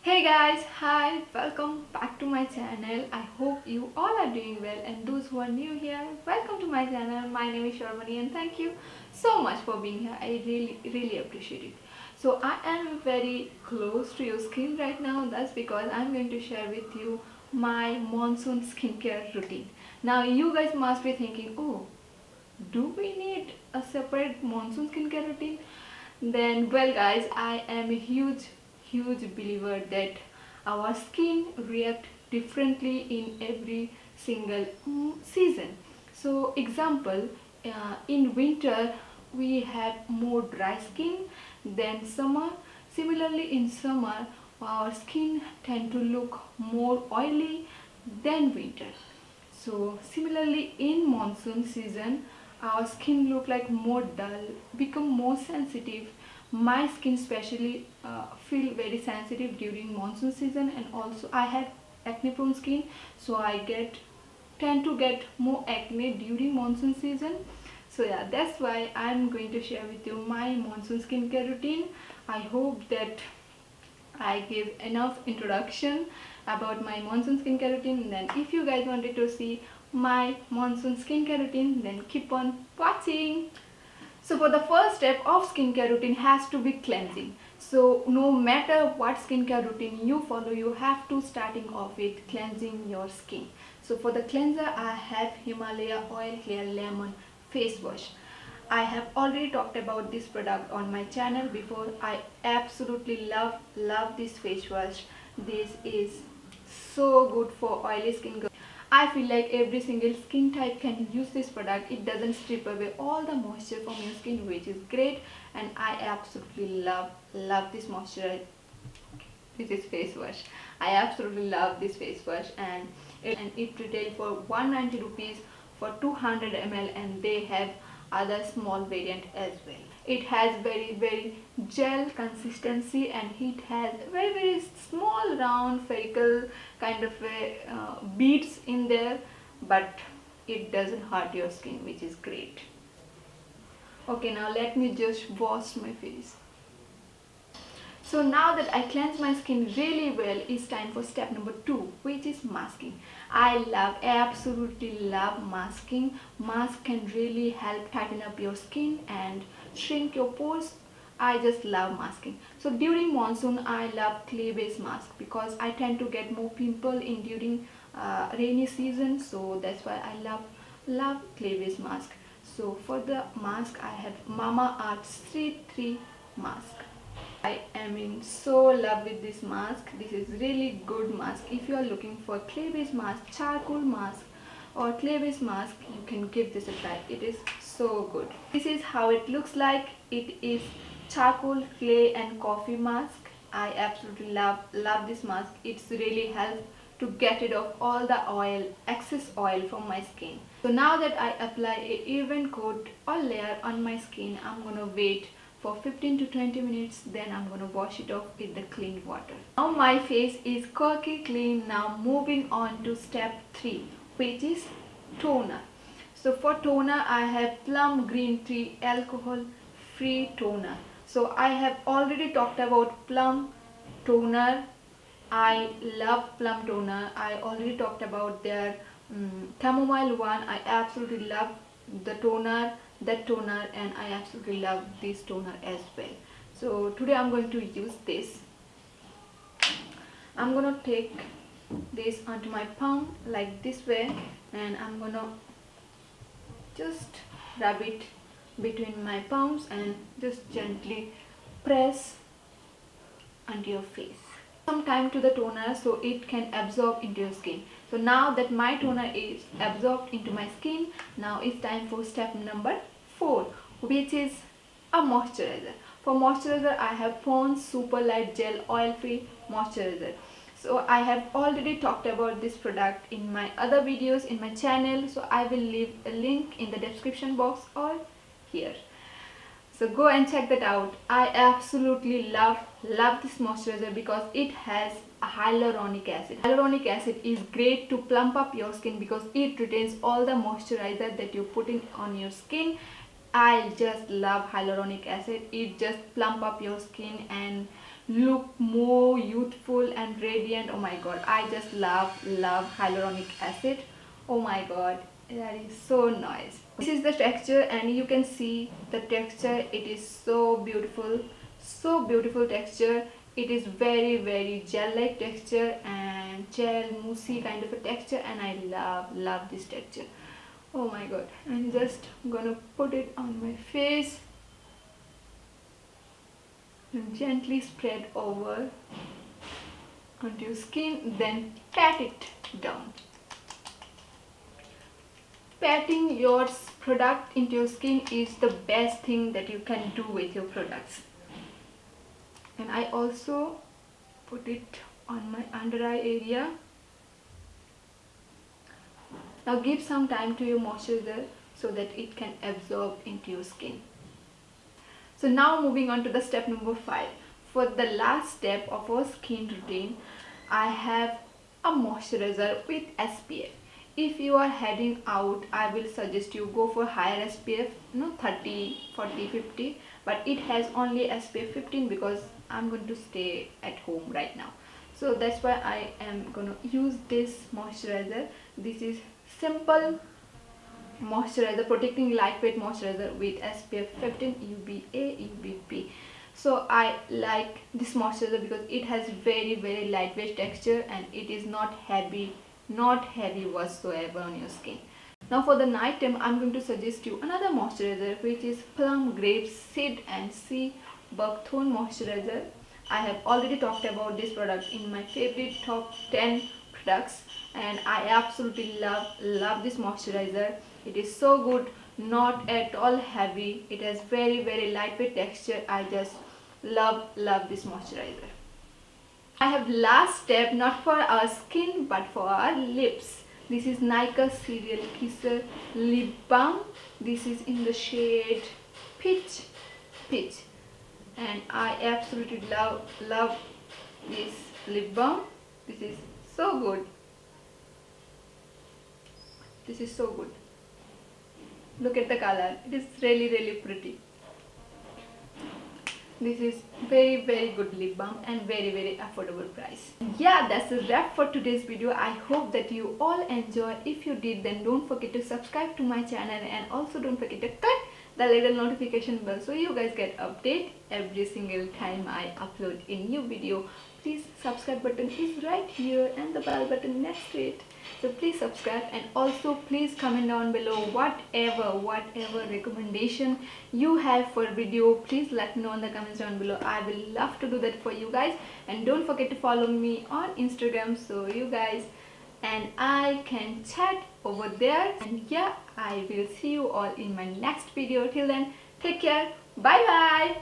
Hey guys, hi, welcome back to my channel. I hope you all are doing well, and those who are new here, welcome to my channel. My name is Sarbani and thank you so much for being here. I really appreciate it. So I am very close to your skin right now. That's because I'm going to share with you my monsoon skincare routine. Now you guys must be thinking, oh, do we need a separate monsoon skincare routine? Then well guys, I am a huge believer that our skin react differently in every single season. So example, in winter we have more dry skin than summer. Similarly in summer our skin tend to look more oily than winter. So similarly in monsoon season our skin look like more dull, become more sensitive. My skin especially feel very sensitive during monsoon season, and also I have acne prone skin, so I tend to get more acne during monsoon season. So yeah, that's why I'm going to share with you my monsoon skincare routine. I hope that I give enough introduction about my monsoon skincare routine. Then if you guys wanted to see my monsoon skincare routine, then keep on watching. So for the first step of skincare routine has to be cleansing. So no matter what skincare routine you follow, you have to starting off with cleansing your skin. So for the cleanser I have Himalaya oil clear lemon face wash. I have already talked about this product on my channel before. I absolutely love this face wash. This is so good for oily skin. I feel like every single skin type can use this product. It doesn't strip away all the moisture from your skin, which is great, and I absolutely love this moisturizer. This is face wash. I absolutely love this face wash, and it retail for 190 rupees for 200 ml, and they have other small variant as well. It has very gel consistency, and it has very small round spherical kind of beads in there, but it doesn't hurt your skin, which is great. Okay, now let me just wash my face. So now that I cleanse my skin really well, it's time for step number 2, which is masking. Absolutely love masking. Mask can really help tighten up your skin and shrink your pores. I just love masking. So during monsoon, I love clay-based mask because I tend to get more pimple in during rainy season. So that's why I love clay-based mask. So for the mask, I have Mamaearth 3 mask. I am in so love with this mask. This is really good mask. If you are looking for clay based mask, charcoal mask or clay based mask, you can give this a try. It is so good. This is how it looks like. It is charcoal, clay and coffee mask. I absolutely love this mask. It's really helped to get rid of all the oil, excess oil from my skin. So now that I apply a even coat or layer on my skin, I'm gonna wait for 15 to 20 minutes, then I'm gonna wash it off with the clean water. Now my face is quirky clean. Now moving on to step 3, which is toner. So for toner I have Plum green tea alcohol free toner. So I have already talked about Plum toner. I love Plum toner. I already talked about their chamomile one. I absolutely love the toner, that toner, and I absolutely love this toner as well. So today I'm going to use this. I'm gonna take this onto my palm like this way, and I'm gonna just rub it between my palms and just gently press onto your face. Some time to the toner so it can absorb into your skin. So now that my toner is absorbed into my skin, now it's time for step number 4, which is a moisturizer. For moisturizer I have Pond's Super Light Gel Oil Free Moisturizer. So I have already talked about this product in my other videos in my channel, so I will leave a link in the description box or here. So go and check that out. I absolutely love this moisturizer because it has a hyaluronic acid. Hyaluronic acid is great to plump up your skin because it retains all the moisturizer that you put in on your skin. I just love hyaluronic acid. It just plump up your skin and look more youthful and radiant. Oh my god, I just love hyaluronic acid. Oh my god, that is so nice. This is the texture, and you can see the texture. It is so beautiful texture. It is very gel like texture and gel moussey kind of a texture, and I love this texture. Oh my god, I'm just gonna put it on my face and gently spread over onto your skin, then pat it down. Patting your product into your skin is the best thing that you can do with your products. And I also put it on my under eye area. Now give some time to your moisturizer so that it can absorb into your skin. So now moving on to the step number 5. For the last step of our skin routine, I have a moisturizer with SPF. If you are heading out, I will suggest you go for higher SPF, 30, 40, 50, but it has only SPF 15 because I'm going to stay at home right now. So that's why I am going to use this moisturizer. This is simple moisturizer, protecting lightweight moisturizer with SPF 15 UVA UVB. So I like this moisturizer because it has very lightweight texture and it is not heavy whatsoever on your skin. Now for the night time, I'm going to suggest you another moisturizer, which is Plum, Grape, Seed and Sea Buckthorn moisturizer. I have already talked about this product in my favorite top 10 products, and I absolutely love this moisturizer. It is so good, not at all heavy. It has very lightweight texture. I just love this moisturizer. I have last step, not for our skin but for our lips. This is Nykaa Serial Kisser Lip Balm. This is in the shade Peach, and I absolutely love this lip balm. This is so good. This is so good. Look at the color. It is really pretty. This is very good lip balm and very affordable price. Yeah, that's a wrap for today's video. I hope that you all enjoy. If you did, then don't forget to subscribe to my channel, and also don't forget to click the little notification bell so you guys get update every single time I upload a new video. Please, subscribe button is right here and the bell button next to it. So please subscribe, and also please comment down below whatever recommendation you have for video. Please let me know in the comments down below. I will love to do that for you guys. And don't forget to follow me on Instagram so you guys and I can chat over there. And yeah, I will see you all in my next video. Till then, take care. Bye bye.